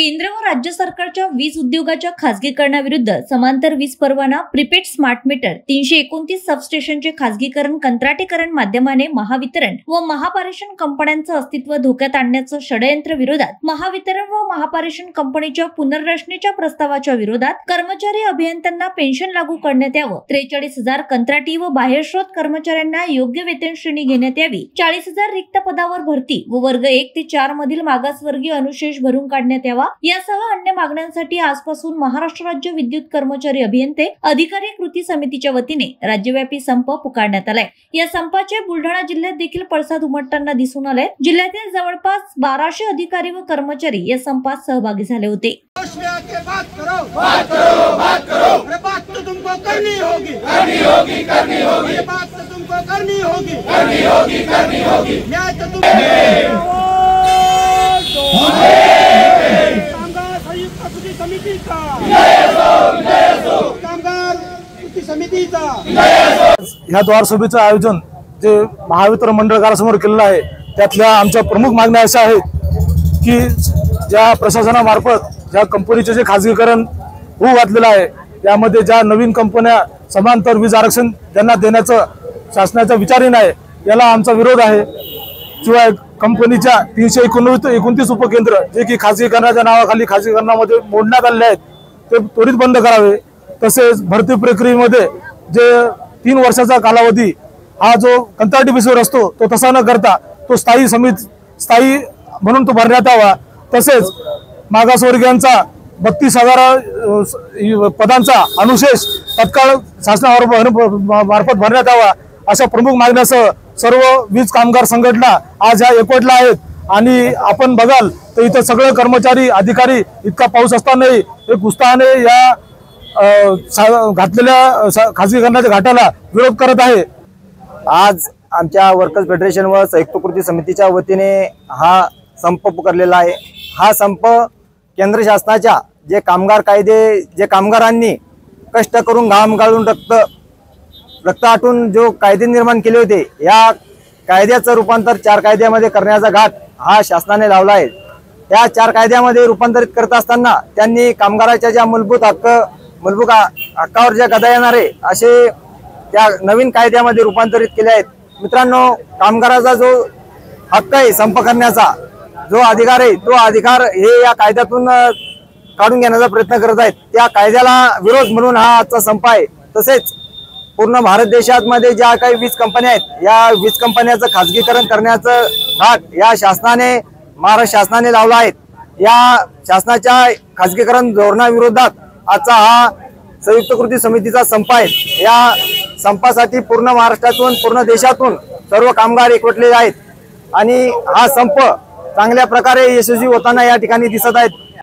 केंद्र व राज्य सरकारच्या वीज उद्योगाच्या खासगीकरणाविरुद्ध समांतर वीज परवाना, प्रीपेड स्मार्ट मीटर, 329 सबस्टेशनचे खासगीकरण, कंत्राटीकरण माध्यमाने महावितरण व महापारेषण कंपन्यांचं अस्तित्व धोक्यात आणण्याचं षडयंत्र विरोधात महावितरण व महापारेषण कंपनीच्या पुनर्रचनेच्या प्रस्तावाच्या विरोधात कर्मचारी अभियंत्यांना पेन्शन लागू करण्यात यावं, 43,000 कंत्राटी व बाह्यस्रोत कर्मचाऱ्यांना योग्य वेतन श्रेणी घेण्यात यावी, 40,000 रिक्त पदावर भरती व वर्ग 1 ते 4 मधील मागासवर्गीय अनुशेष भरून काढण्यात यावा यासह अन्य मागण्यांसाठी आजपासून महाराष्ट्र राज्य विद्युत कर्मचारी अभियंते अधिकारी कृती समितीच्या वतीने राज्यव्यापी संप पुकारण्यात आलाय। या संपाचे बुलढाणा जिल्ह्यात देखील पडसाद उमटताना दिसून आले। जिल्ह्यातील जवळपास 1200 अधिकारी व कर्मचारी या संपात सहभागी झाले होते। ह्या द्वारसभेचं आयोजन जे महावितरण मंडळ कार्यासमोर केलेलं आहे, त्यातल्या आमच्या प्रमुख मागण्या अशा आहेत की ज्या प्रशासनामार्फत ज्या कंपनीचे जे खाजगीकरण होऊ घातलेलं आहे, यामध्ये ज्या नवीन कंपन्या समांतर वीज आरक्षण ज्यांना देण्याचं शासनाचा विचारही नाही, याला आमचा विरोध आहे। शिवाय कंपनीच्या 329 उपकेंद्र जे की खाजगीकरणाच्या नावाखाली खाजगीकरणामध्ये मोडण्यात आलेले आहेत, ते त्वरित बंद करावे। तसेच भरती प्रक्रियेमध्ये जे 3 वर्षाचा कालावधी हा जो कंत्राटी बेसवर असतो तो तसा न करता तो स्थायी म्हणून तो भरण्यात यावा। तसेच मागासवर्गीयांचा 32,000 पदांचा अनुशेष तत्काळ शासनामार्फत भरण्यात यावा, अशा प्रमुख मागण्यासह सर्व वीज कामगार संघटना आज ह्या एकवटल्या आहेत। आणि आपण बघाल तर इथं सगळे कर्मचारी अधिकारी इतका पाऊस असतानाही एक उत्साहाने या घातलेल्या खाजगीकरणाच्या घाटाला विरोध करत आहे। आज आमच्या वर्कर्स फेडरेशन व संयुक्त कृती समितीच्या वतीने हा संप पुकारलेला आहे। हा संप केंद्र शासनाच्या जे कामगार कायदे, जे कामगारांनी कष्ट करून घाम गाळून रक्त आटून जो कायदे निर्माण केले होते, या कायद्याचं रूपांतर 4 कायद्यामध्ये करण्याचा घाट हा शासनाने लावला आहे। या 4 कायद्यामध्ये रूपांतरित करत असताना त्यांनी कामगाराच्या ज्या मूलभूत हक्कावर ज्या गदा येणारे असे त्या नवीन कायद्यामध्ये रूपांतरित केले आहेत। मित्रांनो, कामगाराचा जो हक्क आहे संप करण्याचा, जो अधिकार आहे, तो अधिकार हे या कायद्यातून काढून घेण्याचा प्रयत्न करत आहेत। त्या कायद्याला विरोध म्हणून हा आजचा संप आहे। तसेच पूर्ण भारत देशामध्ये ज्या काही वीज कंपन्या आहेत, या वीज कंपन्याचं खाजगीकरण करण्याचं घाट या महाराष्ट्र शासनाने लावला आहे। या शासनाच्या खाजगीकरण धोरणाविरोधात आजचा हा संयुक्त कृती समितीचा संप आहे। या संपासाठी पूर्ण महाराष्ट्रातून, पूर्ण देशातून सर्व कामगार एकवटलेले आहेत आणि हा संप चांगल्या प्रकारे यशस्वी होताना या ठिकाणी दिसत आहेत।